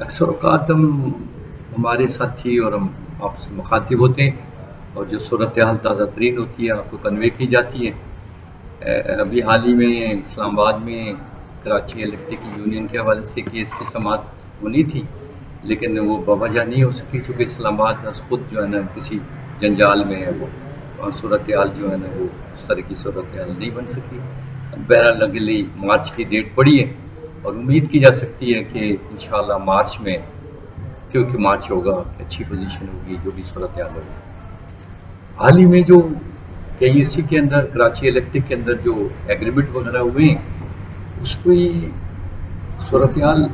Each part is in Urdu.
اکثر اوقات ہمارے ساتھی اور ہم آپ سے مخاطب ہوتے ہیں اور جو صورتحال تازہ ترین ہوتی ہے آپ کو کنوے کی جاتی ہے۔ ابھی حال ہی میں اسلام آباد میں کراچی الیکٹرک یونین کے حوالے سے کیس کی سماعت ہونی تھی، لیکن وہ بوجہ نہیں ہو سکی چونکہ اسلام آباد خود جو ہے نا کسی جنجال میں ہے، وہ صورتحال جو ہے نا وہ اس طرح کی صورتحال نہیں بن سکی۔ بہرحال اگلی مارچ کی ڈیٹ پڑی ہے اور امید کی جا سکتی ہے کہ انشاءاللہ مارچ میں، کیونکہ مارچ ہوگا کہ اچھی پوزیشن ہوگی جو بھی صورتحال ہوگی۔ حال ہی میں جو KEC کے اندر کراچی الیکٹرک کے اندر جو ایگریمنٹ وغیرہ ہوئے ہیں اس کی صورتحال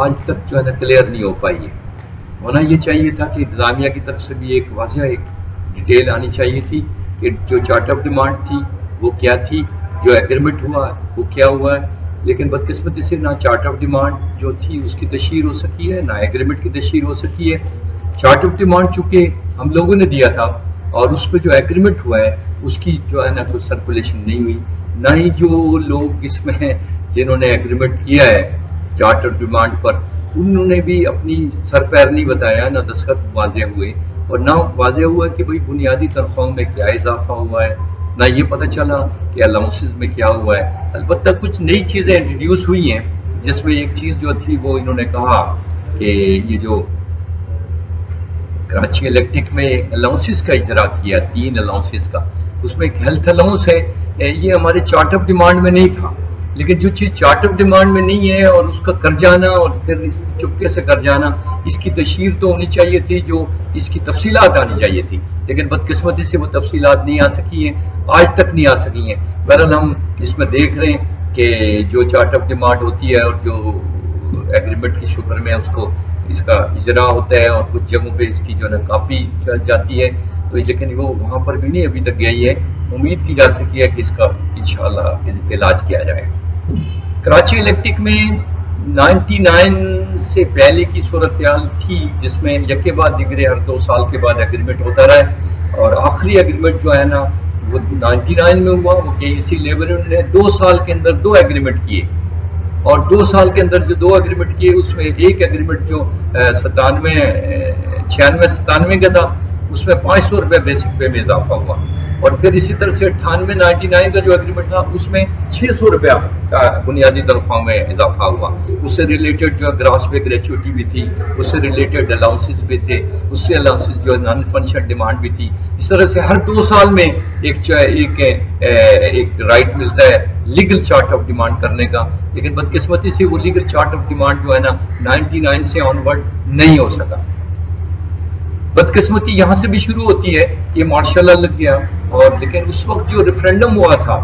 آج تک جو ہے نا کلیئر نہیں ہو پائی ہے۔ ہونا یہ چاہیے تھا کہ انتظامیہ کی طرف سے بھی ایک واضح ایک ڈیٹیل آنی چاہیے تھی کہ جو چارٹ آف ڈیمانڈ تھی وہ کیا تھی، جو ایگریمنٹ ہوا وہ کیا ہوا ہے، لیکن بدقسمتی سے نہ چارٹ آف ڈیمانڈ جو تھی اس کی تشہیر ہو سکی ہے، نہ ایگریمنٹ کی تشہیر ہو سکی ہے۔ چارٹ آف ڈیمانڈ چونکہ ہم لوگوں نے دیا تھا اور اس پہ جو ایگریمنٹ ہوا ہے اس کی جو ہے نا کوئی سرکولیشن نہیں ہوئی، نہ ہی جو لوگ اس میں ہیں جنہوں نے ایگریمنٹ کیا ہے چارٹ آف ڈیمانڈ پر انہوں نے بھی اپنی سر پیر نہیں بتایا، نہ دستخط واضح ہوئے اور نہ واضح ہوا کہ بھئی بنیادی تنخواہوں میں کیا اضافہ ہوا ہے، نہ یہ پتہ چلا کہ الاؤنسز میں کیا ہوا ہے۔ البتہ کچھ نئی چیزیں انٹروڈیوس ہوئی ہیں جس میں ایک چیز جو تھی وہ انہوں نے کہا کہ یہ جو کراچی الیکٹرک میں الاؤنسز کا اجرا کیا 3 الاؤنسز کا، اس میں ایک ہیلتھ الاؤنس ہے، یہ ہمارے چارٹ آف ڈیمانڈ میں نہیں تھا، لیکن جو چیز چارٹ آف ڈیمانڈ میں نہیں ہے اور اس کا کر جانا اور پھر اس چپکے سے کر جانا، اس کی تشہیر تو ہونی چاہیے تھی، جو اس کی تفصیلات آنی چاہیے تھی، لیکن بدقسمتی سے وہ تفصیلات نہیں آ سکی ہیں، آج تک نہیں آ سکی ہیں۔ بہرحال ہم اس میں دیکھ رہے ہیں کہ جو چارٹ آف ڈیمانڈ ہوتی ہے اور جو ایگریمنٹ کی شکل میں اس کو اس کا اجرا ہوتا ہے اور کچھ جگہوں پہ اس کی جو ہے نا کاپی چل جاتی ہے، تو لیکن وہ وہاں پر بھی نہیں ابھی تک گئی ہے۔ امید کی جا سکتی ہے کہ اس کا انشاءاللہ علاج کیا جائے۔ کراچی الیکٹرک میں 99 سے پہلے کی صورتحال تھی جس میں یکے بعد دیگرے ہر 2 سال کے بعد ایگریمنٹ ہوتا رہا ہے، اور آخری ایگریمنٹ جو ہے نا وہ 99 میں ہوا، وہ KEC لیبر یونین نے 2 سال کے اندر 2 ایگریمنٹ کیے، اور 2 سال کے اندر جو 2 ایگریمنٹ کیے اس میں ایک ایگریمنٹ جو 96 کا تھا اس میں 500 روپے بیسک پے میں اضافہ ہوا، اور پھر اسی طرح سے 99 کا جو ایگریمنٹ تھا اس میں 600 روپیہ کا بنیادی تنخواہ میں اضافہ ہوا، اس سے ریلیٹڈ جو گراس پے گریچوٹی بھی تھی، اس سے ریلیٹڈ الاؤنسز بھی تھے، اس سے الاؤنسز جو نان فنکشن ڈیمانڈ بھی تھی۔ اس طرح سے ہر 2 سال میں ایک رائٹ ملتا ہے لیگل چارٹ آف ڈیمانڈ کرنے کا، لیکن بدقسمتی سے وہ لیگل چارٹ آف ڈیمانڈ جو ہے نا 99 سے آن ورڈ نہیں ہو سکا۔ بدقسمتی یہاں سے بھی شروع ہوتی ہے، یہ مارشاء اللہ لگ گیا، اور لیکن اس وقت جو ریفرینڈم ہوا تھا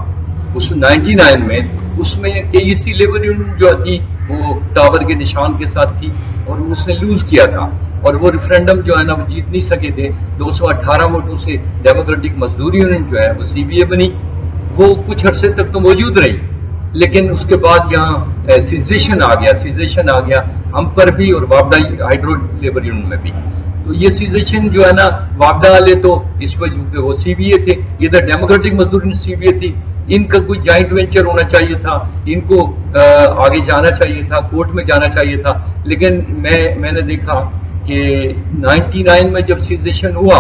اس 99 میں، اس میں KEC لیبر یونین جو تھی وہ ٹاور کے نشان کے ساتھ تھی اور اس نے لوز کیا تھا، اور وہ ریفرینڈم جو ہے نا وہ جیت نہیں سکے تھے، 218 ووٹوں سے ڈیموکریٹک مزدور یونین جو ہے وہ CBA بنی، وہ کچھ عرصے تک تو موجود رہی، لیکن اس کے بعد یہاں سیزیشن آ گیا ہم پر بھی اور وابڈا ہائیڈرو لیبر یونین میں بھی۔ تو یہ سیزیشن جو ہے نا وابڈا والے تو اس وجہ پہ وہ CBA تھے، یہ تو ڈیموکریٹک مزدور یونین CBA تھی، ان کا کوئی جوائنٹ وینچر ہونا چاہیے تھا، ان کو آگے جانا چاہیے تھا، کورٹ میں جانا چاہیے تھا، لیکن میں نے دیکھا کہ 99 میں جب سیزیشن ہوا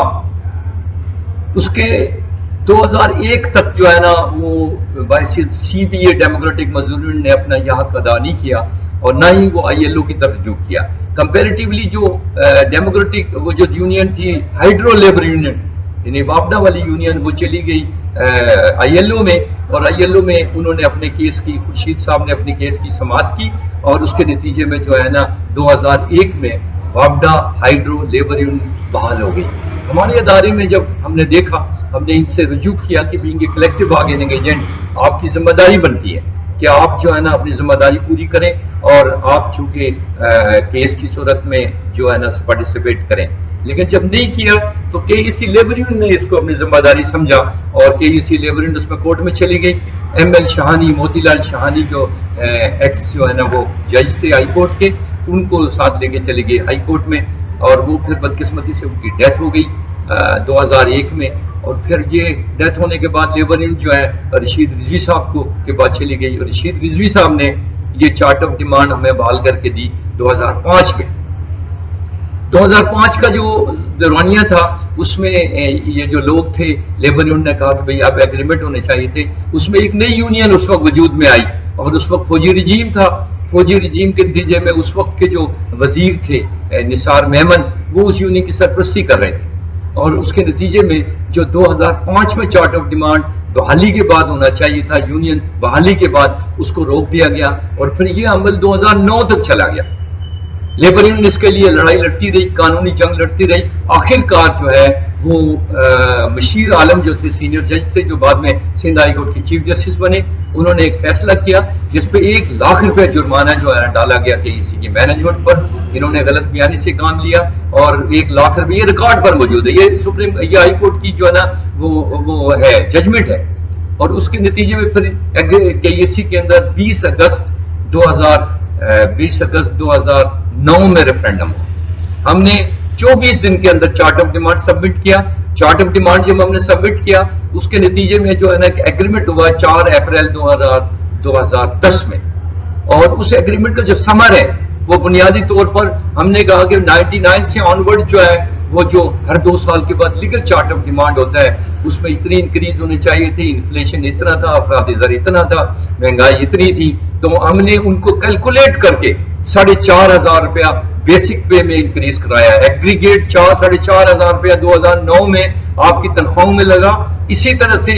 اس کے 2001 تک جو ہے نا وہ بحیثیت CBA ڈیموکریٹک مزدور یونین نے اپنا یہ حق ادا نہیں کیا اور نہ ہی وہ ILO کی طرف رجوع کیا۔ کمپیریٹیولی جو ڈیموکریٹک وہ جو یونین تھی ہائیڈرو لیبر یونین یعنی وابڈا والی یونین، وہ چلی گئی ILO میں، اور ILO میں انہوں نے اپنے کیس کی، خورشید صاحب نے اپنے کیس کی سماعت کی، اور اس کے نتیجے میں جو ہے نا 2001 میں وابڈا ہائیڈرو لیبر یونین بحال ہو گئی۔ ہمارے ادارے میں جب ہم نے دیکھا، ہم نے ان سے رجوع کیا کہ being a collective bargaining agent آپ کی ذمہ داری بنتی ہے کہ آپ جو ہے نا اپنی ذمہ داری پوری کریں، اور آپ چونکہ کیس کی صورت میں جو ہے نا پارٹیسپیٹ کریں، لیکن جب نہیں کیا تو KEC لیبر یونین نے اس کو اپنی ذمہ داری سمجھا، اور KEC لیبر یونین اس میں کورٹ میں چلی گئی۔ ML شہانی، موتی لال شہانی جو ایکس جو ہے نا وہ جج تھے ہائی کورٹ کے، ان کو ساتھ لے کے چلے گئے ہائی کورٹ میں، اور وہ پھر بدقسمتی سے ان کی ڈیتھ ہو گئی 2001 میں، اور پھر یہ ڈیتھ ہونے کے بعد لیبر یونین جو ہے رشید رضوی صاحب کو کے بعد چلی گئی، اور رشید رضوی صاحب نے یہ چارٹ آف ڈیمانڈ ہمیں بحال کر کے دی 2005 میں. 2005 کا جو دورانیہ تھا اس میں یہ جو لوگ تھے لیبر یونین نے کہا کہ بھئی اب ایگریمنٹ ہونے چاہیے تھے. اس میں ایک نئی یونین اس وقت وجود میں آئی اور اس وقت فوجی رجیم تھا. فوجی رجیم کے نتیجے میں اس وقت کے جو وزیر تھے نثار میمن وہ اس یونین کی سرپرستی کر رہے تھے اور اس کے نتیجے میں جو 2005 میں چارٹ آف ڈیمانڈ بحالی کے بعد ہونا چاہیے تھا یونین بحالی کے بعد اس کو روک دیا گیا اور پھر یہ عمل 2009 تک چلا گیا. لیبر یونین اس کے لیے لڑائی لڑتی رہی, قانونی جنگ لڑتی رہی. آخر کار جو ہے وہ مشیر عالم جو تھے سینئر جج تھے جو بعد میں سندھ ہائی کورٹ کے چیف جسٹس بنے, انہوں نے ایک فیصلہ کیا جس پہ 1 لاکھ روپے جرمانہ جو ہے ڈالا گیا کہ اسی کی مینجمنٹ پر انہوں نے غلط بیانی سے کام لیا اور 1 لاکھ روپے یہ ریکارڈ پر موجود ہے. یہ ہائی کورٹ کی جو ہے نا وہ ہے ججمنٹ ہے. اور اس کے نتیجے میں پھر KEC کے اندر 20 اگست 2009 میں ریفرینڈم ہوا. ہم نے 24 دن کے اندر چارٹ آف ڈیمانڈ سبمٹ کیا. چارٹ آف ڈیمانڈ جب ہم نے سبمٹ کیا اس کے نتیجے میں جو ہے نا ایگریمنٹ ہوا 4 اپریل 2010 میں اور اس ایگریمنٹ کا جو سمر ہے وہ بنیادی طور پر ہم نے کہا کہ 99 سے آنورڈ جو ہے وہ جو ہر 2 سال کے بعد لیگل چارٹ آف ڈیمانڈ ہوتا ہے اس میں اتنی انکریز ہونے چاہیے تھے, انفلیشن اتنا تھا, افراد زر اتنا تھا, مہنگائی اتنی تھی, تو ہم نے ان کو کیلکولیٹ کر کے 4,500 روپیہ بیسک پے میں انکریز کرایا. ایگریگیٹ 4,500 روپیہ 2009 میں آپ کی تنخواہوں میں لگا. اسی طرح سے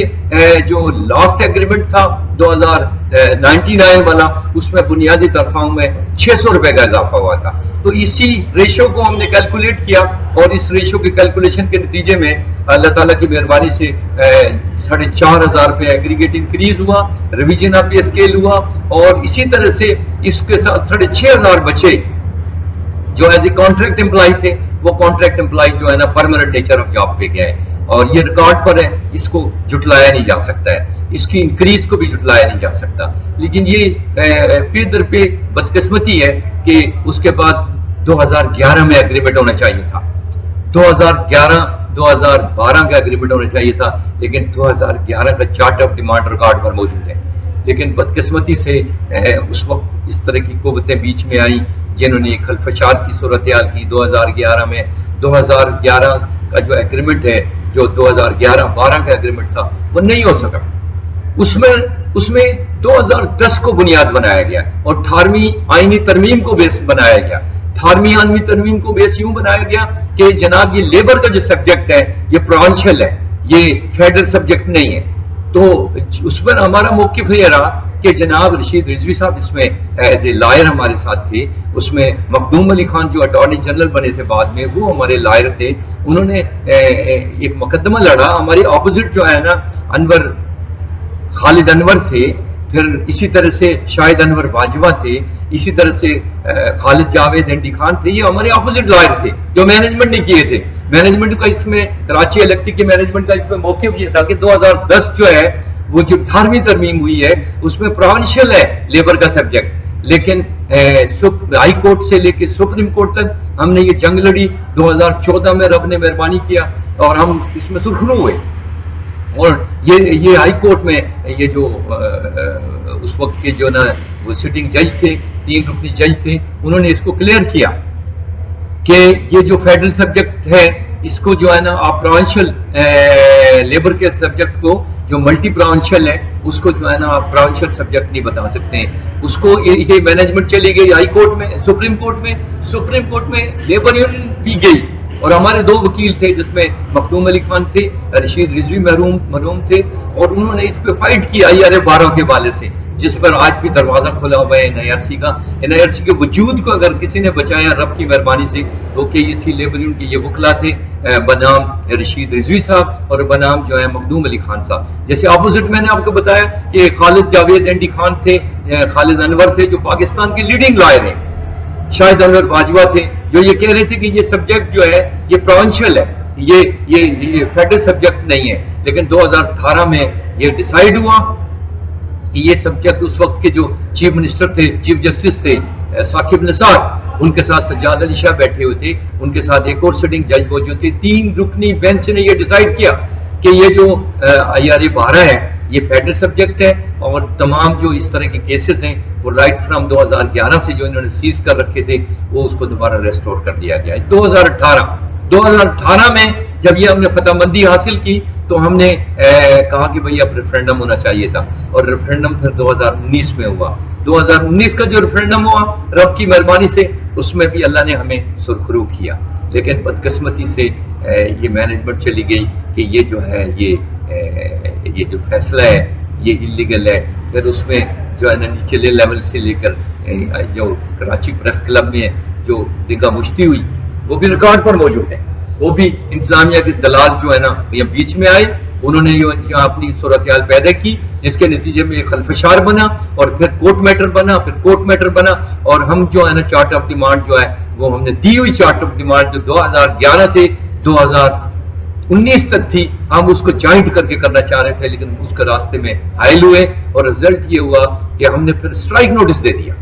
جو لاسٹ ایگریمنٹ تھا 2099 والا اس میں بنیادی تنخواہوں میں 600 روپے کا اضافہ ہوا تھا. تو اسی ریشو کو ہم نے کیلکولیٹ کیا اور اس ریشو کے کیلکولیشن کے نتیجے میں اللہ تعالیٰ کی مہربانی سے 4,500 روپے ایگریگیٹ انکریز ہوا, ریویژن آف پے اسکیل ہوا اور اسی طرح سے اس کے ساتھ 6,500 بچے جو ایز اے کانٹریکٹ امپلائی تھے وہ کانٹریکٹ امپلائی جو ہے نا پرماننٹ نیچر آف جاب پہ گئے اور یہ ریکارڈ پر ہے, اس کو جھٹلایا نہیں جا سکتا ہے, اس کی انکریز کو بھی جھٹلایا نہیں جا سکتا. لیکن یہ پہ در پہ بدقسمتی ہے کہ اس کے بعد 2011 میں ایگریمنٹ ہونا چاہیے تھا, 2012 کا ایگریمنٹ ہونا چاہیے تھا, لیکن 2011 کا چارٹ آف ڈیمانڈ ریکارڈ پر موجود ہے. لیکن بدقسمتی سے اس وقت اس طرح کی قوتیں بیچ میں آئیں جنہوں نے خلفشار کی صورتحال کی 2011 میں. 2011 کا جو ایگریمنٹ ہے جو 2011-12 کا ایگریمنٹ تھا وہ نہیں ہو سکا. اس میں 2010 کو بنیاد بنایا گیا اور 18ویں آئینی ترمیم کو بیس بنایا گیا. 18ویں آئینی ترمیم کو بیس یوں بنایا گیا کہ جناب یہ لیبر کا جو سبجیکٹ ہے یہ پروونشل ہے, یہ فیڈرل سبجیکٹ نہیں ہے. تو اس پر ہمارا موقف یہ رہا کہ جناب رشید رضوی صاحب اس میں ایز اے لائر ہمارے ساتھ تھے. اس میں مخدوم علی خان جو اٹارنی جنرل بنے تھے بعد میں وہ ہمارے لائر تھے. انہوں نے ایک مقدمہ لڑا. ہمارے اپوزٹ جو ہے نا خالد انور تھے, پھر اسی طرح سے شاہد انور باجوہ تھے, اسی طرح سے خالد جاوید ہنڈی خان تھے. یہ ہمارے اپوزٹ لائر تھے جو مینجمنٹ نے کیے تھے. مینجمنٹ کا اس میں کراچی الیکٹرک کے مینجمنٹ کا اس میں موقف یہ تھا کہ 2010 جو ہے وہ جو 18ویں ترمیم ہوئی ہے اس میں پروونشل ہے لیبر کا سبجیکٹ, لیکن ہائی کورٹ سے لے کے سپریم کورٹ تک ہم نے یہ جنگ لڑی. 2014 میں رب نے مہربانی کیا اور ہم اس میں سرخرو ہوئے اور یہ ہائی کورٹ میں یہ جو اس وقت کے جو نا وہ سٹنگ جج تھے, 3 رکنی جج تھے, انہوں نے اس کو کلیئر کیا کہ یہ جو فیڈرل سبجیکٹ ہے اس کو جو ہے نا آپ پروونشل لیبر کے سبجیکٹ کو جو ملٹی پروونشل ہے اس کو جو ہے نا آپ پروونشل سبجیکٹ نہیں بتا سکتے ہیں. اس کو یہ مینجمنٹ چلی گئی ہائی کورٹ میں, سپریم کورٹ میں لیبر یونین بھی گئی اور ہمارے 2 وکیل تھے جس میں مخدوم علی خان تھے, رشید رضوی مرحوم تھے, اور انہوں نے اس پہ فائٹ کی IRA-12 کے حوالے سے جس پر آج بھی دروازہ کھلا ہوا ہے NIRC کا. NIRC کے وجود کو اگر کسی نے بچایا رب کی مہربانی سے تو KEC لیبر یونین کے یہ وکلا تھے بنام رشید رضوی صاحب اور بنام جو ہے مخدوم علی خان صاحب. جیسے اپوزٹ میں نے آپ کو بتایا کہ خالد جاوید ہنڈی خان تھے, خالد انور تھے جو پاکستان کے لیڈنگ لائر ہیں, شاہد انور باجوہ تھے جو یہ کہہ رہے تھے کہ یہ سبجیکٹ جو ہے یہ پروونشل ہے, یہ فیڈرل سبجیکٹ نہیں ہے. لیکن 2018 میں یہ ڈیسائیڈ ہوا کہ یہ سبجیکٹ اس وقت کے جو چیف منسٹر تھے, چیف جسٹس تھے ثاقب نثار, ان کے ساتھ سجاد علی شاہ بیٹھے ہوئے تھے, ان کے ساتھ ایک اور سٹنگ جج موجود تھے. 3 رکنی بینچ نے یہ ڈیسائیڈ کیا کہ یہ جو IRA-12 ہے یہ فیڈرل سبجیکٹ ہے، اور تمام جو اس طرح کے کیسز ہیں وہ رائٹ فرام 2011 سے جو انہوں نے سیز کر رکھے تھے وہ اس کو دوبارہ ریسٹور کر دیا گیا ہے۔ 2018 میں جب یہ ہم نے فتح مندی حاصل کی تو ہم نے کہا کہ بھئی اب ریفرینڈم ہونا چاہیے تھا، اور ریفرینڈم پھر 2019 میں ہوا۔ 2019 کا جو ریفرینڈم ہوا رب کی مہربانی سے اس میں بھی اللہ نے ہمیں سرخرو کیا، لیکن بدقسمتی سے یہ مینجمنٹ چلی گئی کہ یہ جو ہے یہ جو فیصلہ ہے یہ انلیگل ہے۔ پھر اس میں جو ہے نا نچلے لیول سے لے کر جو کراچی پریس کلب میں جو دیگا مشتی ہوئی وہ بھی ریکارڈ پر موجود ہے، وہ بھی انتظامیہ کے دلال جو ہے نا یہ بیچ میں آئے، انہوں نے یہاں اپنی صورتحال پیدا کی، جس کے نتیجے میں ایک خلفشار بنا، اور پھر کورٹ میٹر بنا، اور ہم جو ہے نا چارٹ آف ڈیمانڈ جو ہے وہ ہم نے دی ہوئی چارٹ آف ڈیمانڈ جو 2011 سے 2019 تک تھی، ہم اس کو جوائنٹ کر کے کرنا چاہ رہے تھے، لیکن اس کے راستے میں حائل ہوئے، اور رزلٹ یہ ہوا کہ ہم نے پھر اسٹرائک نوٹس دے دیا۔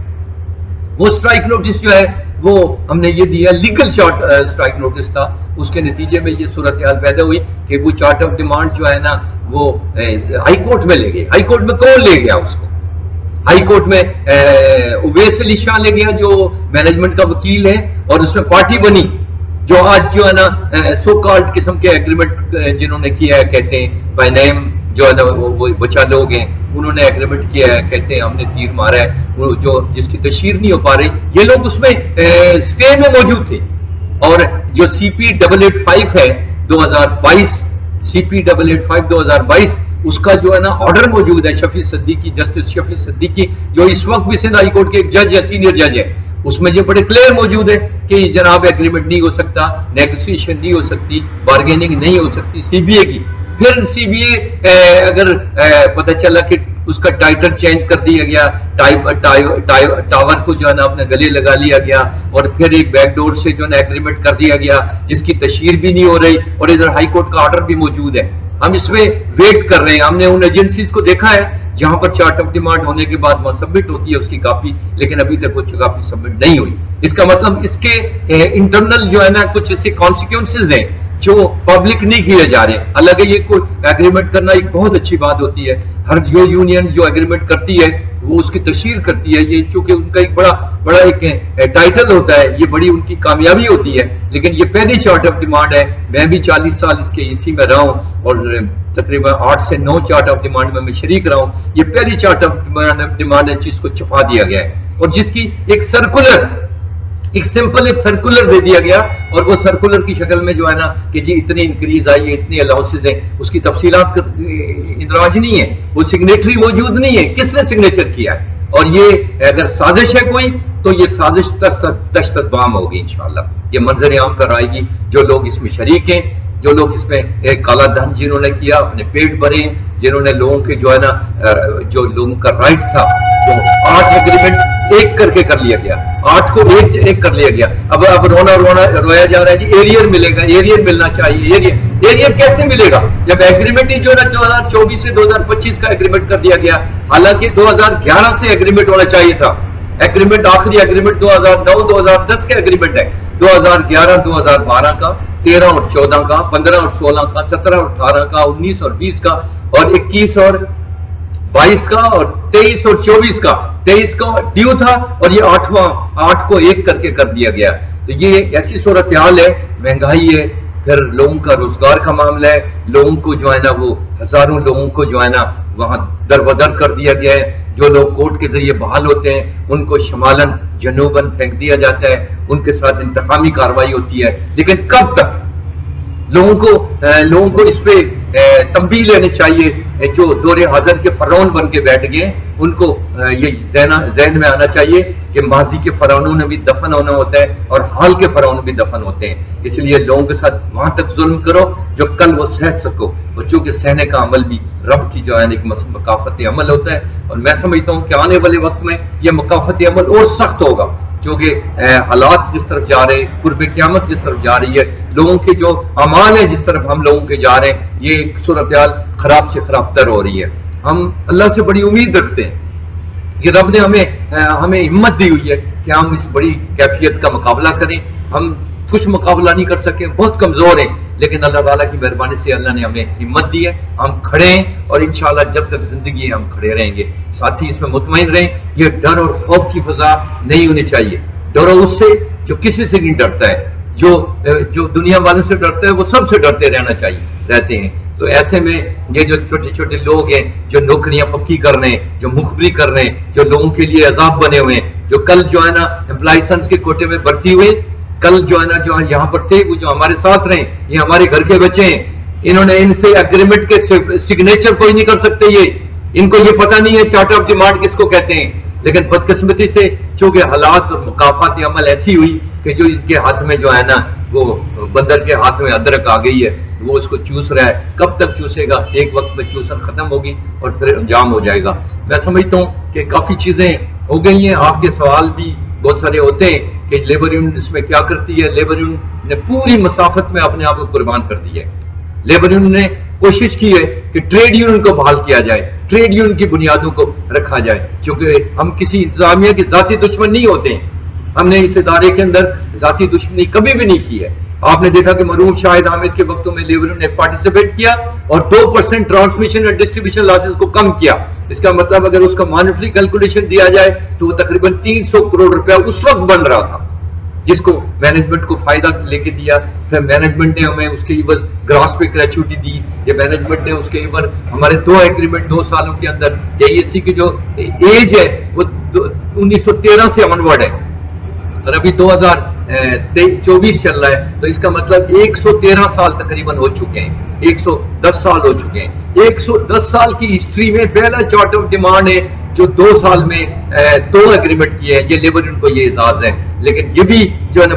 وہ اسٹرائک نوٹس جو ہے وہ ہم نے یہ دیا، لیگل اسٹرائک نوٹس تھا، اس کے نتیجے میں یہ صورتحال پیدا ہوئی کہ وہ چارٹ آف ڈیمانڈ جو ہے نا وہ ہائی کورٹ میں لے گئے۔ ہائی کورٹ میں کون لے گیا اس کو؟ ہائی کورٹ میں اویس علی شاہ لے گیا جو مینجمنٹ کا وکیل ہے، اور اس میں پارٹی بنی جو آج جو ہے نا سو کالڈ قسم کے ایگریمنٹ جنہوں نے کیا ہے، کہتے ہیں بائی نیم جو ہے نا وہ بچہ لوگ ہیں، انہوں نے ایگریمنٹ کیا ہے، کہتے ہیں ہم نے تیر مارا ہے، وہ جو جس کی تشہیر نہیں ہو پا رہی، یہ لوگ اس میں اسٹے میں موجود تھے۔ اور جو CP885 ہے 2022 CP885 2022 اس کا جو ہے نا آرڈر موجود ہے شفیع صدیقی، جسٹس شفیع صدیقی جو اس وقت بھی سندھ ہائی کورٹ کے ایک جج ہے، سینئر جج ہے، اس میں یہ بڑے کلیئر موجود ہے کہ جناب ایگریمنٹ نہیں ہو سکتا، نیگوسیشن نہیں ہو سکتی، بارگیننگ نہیں ہو سکتی CBA کی۔ پھر CBA اگر پتہ چلا کہ اس کا ٹائٹل چینج کر دیا گیا، ٹاور کو جو ہے نا اپنے گلے لگا لیا گیا، اور پھر ایک بیک ڈور سے جو ہے نا ایگریمنٹ کر دیا گیا جس کی تشہیر بھی نہیں ہو رہی، اور ادھر ہائی کورٹ کا آرڈر بھی موجود ہے۔ ہم اس میں ویٹ کر رہے ہیں، ہم نے ان ایجنسیز کو دیکھا ہے جہاں پر چارٹ آف ڈیمانڈ ہونے کے بعد وہاں سبمٹ ہوتی ہے اس کی کاپی، لیکن ابھی تک وہ کاپی سبمٹ نہیں ہوئی۔ اس کا مطلب اس کے انٹرنل جو ہے نا کچھ ایسے کانسیکوینسز ہیں جو پبلک نہیں کیے جا رہے۔ حالانکہ یہ کوئی ایگریمنٹ کرنا ایک بہت اچھی بات ہوتی ہے، ہر جو یونین جو ایگریمنٹ کرتی ہے وہ اس کی تشہیر کرتی ہے، یہ چونکہ ان کا ایک بڑا ایک ٹائٹل ہوتا ہے، یہ بڑی ان کی کامیابی ہوتی ہے۔ لیکن یہ پہلی چارٹ آف ڈیمانڈ ہے، میں بھی 40 سال اس کے اسی میں رہا ہوں، اور تقریباً 8 سے 9 چارٹ آف ڈیمانڈ میں شریک رہا ہوں۔ یہ پہلی چارٹ آف ڈیمانڈ ہے جس کو چھپا دیا گیا ہے، اور جس کی ایک سرکولر ایک سرکولر دے دیا گیا، اور وہ سرکولر کی شکل میں جو ہے نا کہ جی اتنی انکریز آئی ہے، اتنی الاؤنسز ہیں، اس کی تفصیلات کا اندراج نہیں ہے، وہ سگنیٹری موجود نہیں ہے، کس نے سگنیچر کیا ہے، اور یہ اگر سازش ہے کوئی تو یہ سازش تشتدام ہوگی انشاءاللہ، یہ منظر عام پر آئے گی۔ جو لوگ اس میں شریک ہیں، جو لوگ اس میں کالا دھن جنہوں نے کیا، اپنے پیٹ بھرے، جنہوں نے لوگوں کے جو ہے نا جو لوگوں کا رائٹ تھا وہ 8 ایگریمنٹ ایک کر کے کر لیا گیا، 8 کو ایک کر لیا گیا۔ اب رویا جا رہا ہے جی ایریر ملے گا، ایریر ملنا چاہیے، ایریر کیسے ملے گا جب ایگریمنٹ ہی جو ہے نا 2024 سے 2025 کا ایگریمنٹ کر دیا گیا، حالانکہ 2011 سے ایگریمنٹ ہونا چاہیے تھا۔ ایگریمنٹ آخری ایگریمنٹ 2009-2010 کا ایگریمنٹ ہے، 2011 2012 کا، 13 اور 14 کا، 15 اور 16 کا، 17 اور 18 کا، 19 اور 20 کا، اور 21 اور 22 کا، اور 23 اور 24 کا۔ 23 کا ڈیو تھا، اور یہ 8 کو ایک کر کے کر دیا گیا۔ تو یہ ایسی صورتحال ہے، مہنگائی ہے، پھر لوگوں کا روزگار کا معاملہ ہے، لوگوں کو جو ہے نا وہ ہزاروں لوگوں کو جو ہے نا وہاں در بدر کر دیا گیا ہے۔ جو لوگ کورٹ کے ذریعے بحال ہوتے ہیں ان کو شمالاً جنوباً پھینک دیا جاتا ہے، ان کے ساتھ انتقامی کارروائی ہوتی ہے۔ لیکن کب تک؟ لوگوں کو اس پہ تنبیہ لینی چاہیے، جو دور حاضر کے فرعون بن کے بیٹھ گئے ان کو یہ ذہن میں آنا چاہیے کہ ماضی کے فرعونوں نے بھی دفن ہونا ہوتا ہے، اور حال کے فرعون بھی دفن ہوتے ہیں۔ اس لیے لوگوں کے ساتھ وہاں تک ظلم کرو جو کل وہ سہ سکو، اور چونکہ سہنے کا عمل بھی رب کی جو ہے ایک مکافت عمل ہوتا ہے، اور میں سمجھتا ہوں کہ آنے والے وقت میں یہ مکافت عمل اور سخت ہوگا، کیونکہ حالات جس طرف جا رہے، قرب قیامت جس طرف جا رہی ہے، لوگوں کے جو اعمال ہیں جس طرف ہم لوگوں کے جا رہے ہیں، یہ ایک صورتحال خراب سے خراب تر ہو رہی ہے۔ ہم اللہ سے بڑی امید رکھتے ہیں کہ رب نے ہمیں ہمت دی ہوئی ہے کہ ہم اس بڑی کیفیت کا مقابلہ کریں۔ ہم کچھ مقابلہ نہیں کر سکے، بہت کمزور ہیں، لیکن اللہ تعالیٰ کی مہربانی سے اللہ نے ہمیں ہمت دی ہے، ہم کھڑے ہیں اور انشاءاللہ جب تک زندگی ہے ہم کھڑے رہیں گے۔ ساتھی اس میں مطمئن رہیں، یہ ڈر اور خوف کی فضا نہیں ہونی چاہیے۔ ڈرو اس سے جو کسی سے نہیں ڈرتا ہے، جو دنیا والوں سے ڈرتا ہے وہ سب سے ڈرتے رہتے ہیں۔ تو ایسے میں یہ جو چھوٹے چھوٹے لوگ ہیں جو نوکریاں پکی کر رہے ہیں، جو مخبری کر رہے ہیں، جو لوگوں کے لیے عذاب بنے ہوئے ہیں، جو کل جو ہے نا امپلائیسنس کے کوٹے میں بھرتی ہوئے، کل جو ہے نا جو یہاں پر تھے وہ جو ہمارے ساتھ رہے، یہ ہمارے گھر کے بچے ہیں، انہوں نے ان سے اگریمنٹ کے سگنیچر کوئی نہیں کر سکتے، ان کو یہ پتہ نہیں ہے چارٹ آف ڈیمانڈ کس کو کہتے ہیں، لیکن بدقسمتی سے چونکہ حالات اور مقافات عمل ایسی ہوئی کہ جو ان کے ہاتھ میں جو ہے نا وہ بندر کے ہاتھ میں ادرک آ گئی ہے، وہ اس کو چوس رہا ہے۔ کب تک چوسے گا؟ ایک وقت میں چوسن ختم ہوگی اور پھر انجام ہو جائے گا۔ میں سمجھتا ہوں کہ کافی چیزیں ہو گئی ہیں۔ آپ کے سوال بھی بہت سارے ہوتے ہیں کہ لیبر یونین اس میں کیا کرتی ہے۔ لیبر یونین نے پوری مسافت میں اپنے آپ کو قربان کر دی ہے۔ لیبر یونین نے کوشش کی ہے کہ ٹریڈ یونین کو بحال کیا جائے، ٹریڈ یونین کی بنیادوں کو رکھا جائے، کیونکہ ہم کسی انتظامیہ کے ذاتی دشمن نہیں ہوتے ہیں۔ ہم نے اس ادارے کے اندر ذاتی دشمنی کبھی بھی نہیں کی ہے۔ آپ نے دیکھا کہ مرحوم شاہد حامد کے وقتوں میں لیبر نے پارٹیسپیٹ کیا اور 2% ٹرانسمیشن اور ڈسٹریبیوشن لاسز کو کم کیا۔ اس کا مطلب اگر اس کا مانیٹری کیلکولیشن دیا جائے تو وہ تقریباً 300 کروڑ روپیہ اس وقت بن رہا تھا، جس کو مینجمنٹ کو فائدہ لے کے دیا۔ پھر مینجمنٹ نے ہمیں اس کے عوض گراس پہ گریچوٹی دی، یہ مینجمنٹ نے اس کے عوض ہمارے 2 ایگریمنٹ 2 سالوں کے اندر، AEC کی جو ایج ہے وہ 1913 سے آنورڈ ہے اور ابھی 2024 چل رہا ہے، تو اس کا مطلب 113 سال تقریباً ہو چکے ہیں، 110 سال ہو چکے ہیں۔ 110 سال کی ہسٹری میں پہلا چارٹ آف ڈیمانڈ ہے جو 2 سال میں 2 ایگریمنٹ کیے ہیں۔ یہ لیبر یونین کو یہ اعزاز ہے، لیکن یہ بھی جو ہے نا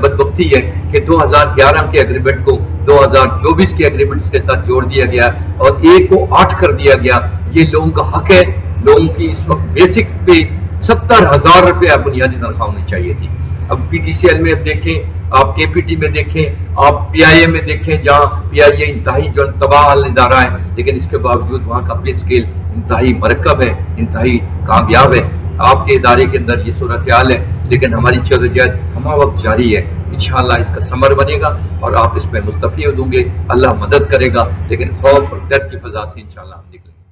بدبختی ہے کہ 2011 کے ایگریمنٹ کو 2024 کے ایگریمنٹس کے ساتھ جوڑ دیا گیا اور 1 کو 8 کر دیا گیا۔ یہ لوگوں کا حق ہے، لوگوں کی اس وقت بیسک پہ 70,000 روپیہ بنیادی تنخواہ ہونی چاہیے تھی۔ اب PTCL میں دیکھیں، آپ KPT میں دیکھیں، آپ PIA میں دیکھیں، جہاں PIA انتہائی جو تباہ ادارہ ہے، لیکن اس کے باوجود وہاں کا پے اسکیل انتہائی مرکب ہے، انتہائی کامیاب ہے۔ آپ کے ادارے کے اندر یہ صورتحال ہے، لیکن ہماری جدوجہد ہمہ وقت جاری ہے۔ انشاءاللہ اس کا ثمر بنے گا اور آپ اس میں مستفید ہوں گے، اللہ مدد کرے گا، لیکن خوف اور ڈر کی فضا سے انشاءاللہ ہم نکلیں گے۔